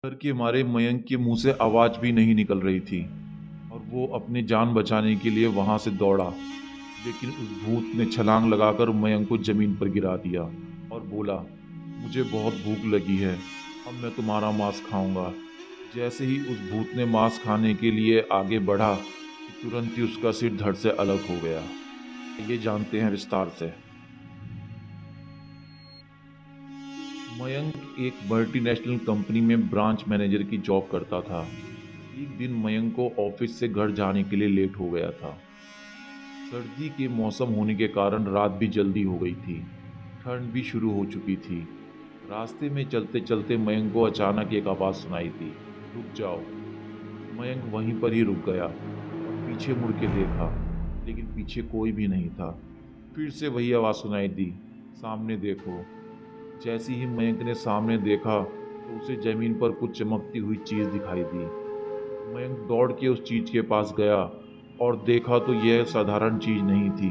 डर के मारे मयंक के मुंह से आवाज भी नहीं निकल रही थी और वो अपनी जान बचाने के लिए वहां से दौड़ा। लेकिन उस भूत ने छलांग लगाकर मयंक को जमीन पर गिरा दिया और बोला, मुझे बहुत भूख लगी है, अब मैं तुम्हारा मांस खाऊंगा। जैसे ही उस भूत ने मांस खाने के लिए आगे बढ़ा कि तुरंत ही उसका सिर धड़ से अलग हो गया। ये जानते हैं विस्तार से। मयंक एक मल्टीनेशनल कंपनी में ब्रांच मैनेजर की जॉब करता था। एक दिन मयंक को ऑफिस से घर जाने के लिए लेट हो गया था। सर्दी के मौसम होने के कारण रात भी जल्दी हो गई थी। ठंड भी शुरू हो चुकी थी। रास्ते में चलते चलते मयंक को अचानक एक आवाज़ सुनाई दी, रुक जाओ। मयंक वहीं पर ही रुक गया और पीछे मुड़ के देखा, लेकिन पीछे कोई भी नहीं था। फिर से वही आवाज़ सुनाई दी, सामने देखो। जैसे ही मयंक ने सामने देखा तो उसे जमीन पर कुछ चमकती हुई चीज़ दिखाई दी। मयंक दौड़ के उस चीज के पास गया और देखा तो यह साधारण चीज नहीं थी,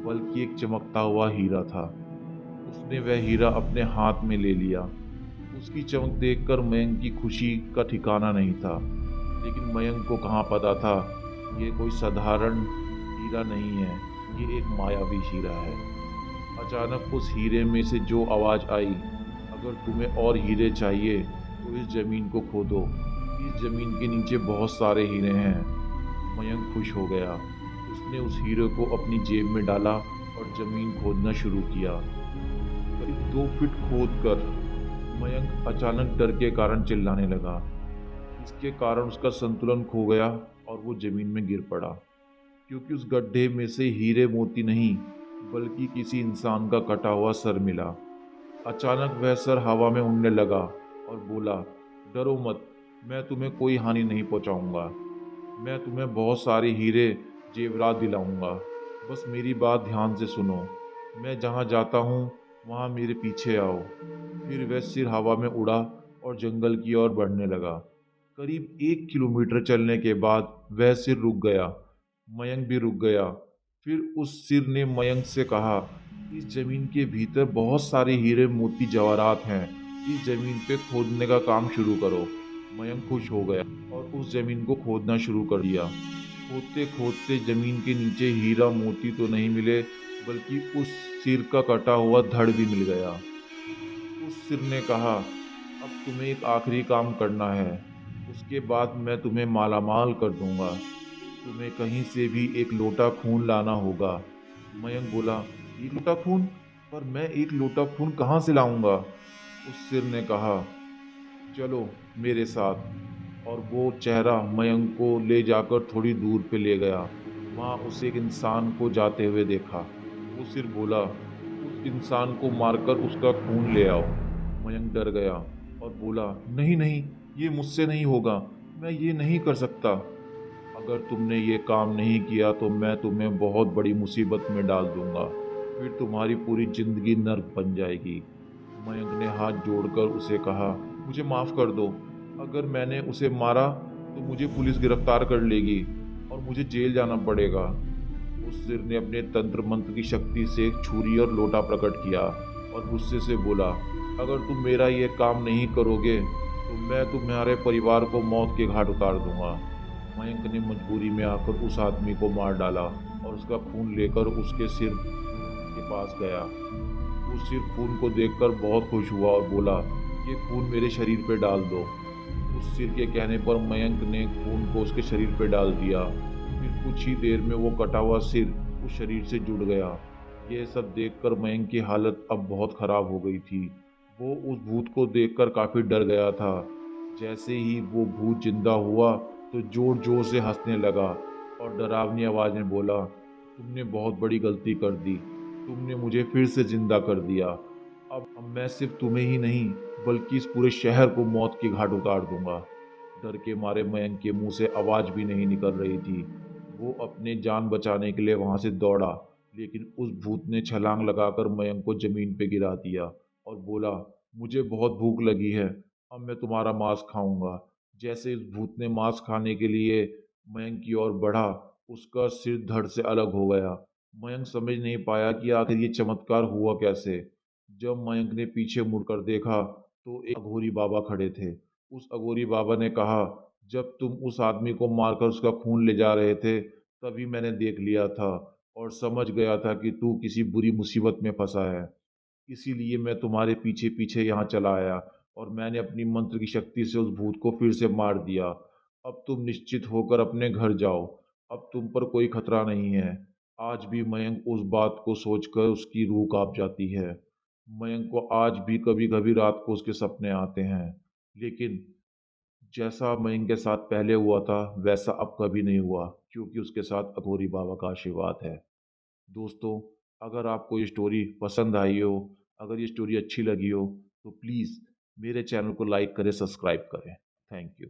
बल्कि एक चमकता हुआ हीरा था। उसने वह हीरा अपने हाथ में ले लिया। उसकी चमक देखकर मयंक की खुशी का ठिकाना नहीं था। लेकिन मयंक को कहाँ पता था, ये कोई साधारण हीरा नहीं है, ये एक मायावी हीरा है। अचानक उस हीरे में से जो आवाज आई, अगर तुम्हें और हीरे चाहिए तो इस जमीन को खोदो, इस जमीन के नीचे बहुत सारे हीरे हैं। मयंक खुश हो गया। उसने उस हीरे को अपनी जेब में डाला और जमीन खोदना शुरू किया। करीब 2 फीट खोद कर मयंक अचानक डर के कारण चिल्लाने लगा। इसके कारण उसका संतुलन खो गया और वो जमीन में गिर पड़ा, क्योंकि उस गड्ढे में से हीरे मोती नहीं, बल्कि किसी इंसान का कटा हुआ सर मिला। अचानक वह सर हवा में उड़ने लगा और बोला, डरो मत, मैं तुम्हें कोई हानि नहीं पहुंचाऊंगा। मैं तुम्हें बहुत सारे हीरे जेवरात दिलाऊंगा। बस मेरी बात ध्यान से सुनो। मैं जहाँ जाता हूँ वहाँ मेरे पीछे आओ। फिर वह सिर हवा में उड़ा और जंगल की ओर बढ़ने लगा। करीब 1 किलोमीटर चलने के बाद वह सिर रुक गया। मयंक भी रुक गया। फिर उस सिर ने मयंक से कहा, इस जमीन के भीतर बहुत सारे हीरे मोती जवाहरात हैं। इस जमीन पे खोदने का काम शुरू करो। मयंक खुश हो गया और उस जमीन को खोदना शुरू कर दिया। खोदते खोदते जमीन के नीचे हीरा मोती तो नहीं मिले, बल्कि उस सिर का कटा हुआ धड़ भी मिल गया। उस सिर ने कहा, अब तुम्हें एक आखिरी काम करना है, उसके बाद मैं तुम्हें मालामाल कर दूंगा। तुम्हें कहीं से भी एक लोटा खून लाना होगा। मयंक बोला, एक लोटा खून? पर मैं एक लोटा खून कहाँ से लाऊंगा? उस सिर ने कहा, चलो मेरे साथ। और वो चेहरा मयंक को ले जाकर थोड़ी दूर पे ले गया। वहां उसे एक इंसान को जाते हुए देखा। वो सिर बोला, उस इंसान को मारकर उसका खून ले आओ। मयंक डर गया और बोला, नहीं नहीं, ये मुझसे नहीं होगा, मैं ये नहीं कर सकता। अगर तुमने ये काम नहीं किया तो मैं तुम्हें बहुत बड़ी मुसीबत में डाल दूंगा, फिर तुम्हारी पूरी जिंदगी नर्क बन जाएगी। मयंक ने हाथ जोड़कर उसे कहा, मुझे माफ कर दो। अगर मैंने उसे मारा तो मुझे पुलिस गिरफ्तार कर लेगी और मुझे जेल जाना पड़ेगा। उस सिर ने अपने तंत्र मंत्र की शक्ति से एक छुरी और लोटा प्रकट किया और गुस्से से बोला, अगर तुम मेरा ये काम नहीं करोगे तो मैं तुम्हारे परिवार को मौत के घाट उतार दूंगा। मयंक ने मजबूरी में आकर उस आदमी को मार डाला और उसका खून लेकर उसके सिर के पास गया। वो सिर खून को देखकर बहुत खुश हुआ और बोला, ये खून मेरे शरीर पे डाल दो। उस सिर के कहने पर मयंक ने खून को उसके शरीर पे डाल दिया। फिर कुछ ही देर में वो कटा हुआ सिर उस शरीर से जुड़ गया। यह सब देखकर मयंक की हालत अब बहुत खराब हो गई थी। वो उस भूत को देखकर काफी डर गया था। जैसे ही वो भूत जिंदा हुआ तो जोर जोर से हंसने लगा और डरावनी आवाज में बोला, तुमने बहुत बड़ी गलती कर दी, तुमने मुझे फिर से जिंदा कर दिया। अब मैं सिर्फ तुम्हें ही नहीं, बल्कि इस पूरे शहर को मौत के घाट उतार दूंगा। डर के मारे मयंक के मुंह से आवाज भी नहीं निकल रही थी। वो अपने जान बचाने के लिए वहां से दौड़ा, लेकिन उस भूत ने छलांग लगाकर मयंक को जमीन पे गिरा दिया और बोला, मुझे बहुत भूख लगी है, अब मैं तुम्हारा मांस खाऊंगा। जैसे इस भूत ने मांस खाने के लिए मयंक की ओर बढ़ा, उसका सिर धड़ से अलग हो गया। मयंक समझ नहीं पाया कि आखिर ये चमत्कार हुआ कैसे। जब मयंक ने पीछे मुड़कर देखा तो एक अघोरी बाबा खड़े थे। उस अघोरी बाबा ने कहा, जब तुम उस आदमी को मारकर उसका खून ले जा रहे थे, तभी मैंने देख लिया था और समझ गया था कि तू किसी बुरी मुसीबत में फंसा है। इसीलिए मैं तुम्हारे पीछे पीछे यहाँ चला आया और मैंने अपनी मंत्र की शक्ति से उस भूत को फिर से मार दिया। अब तुम निश्चित होकर अपने घर जाओ। अब तुम पर कोई खतरा नहीं है। आज भी मयंक उस बात को सोचकर उसकी रूह कांप जाती है। मयंक को आज भी कभी कभी रात को उसके सपने आते हैं, लेकिन जैसा मयंक के साथ पहले हुआ था वैसा अब कभी नहीं हुआ, क्योंकि उसके साथ अघोरी बाबा का आशीर्वाद है। दोस्तों, अगर आपको ये स्टोरी पसंद आई हो, अगर ये स्टोरी अच्छी लगी हो, तो प्लीज़ मेरे चैनल को लाइक करें, सब्सक्राइब करें। Thank you.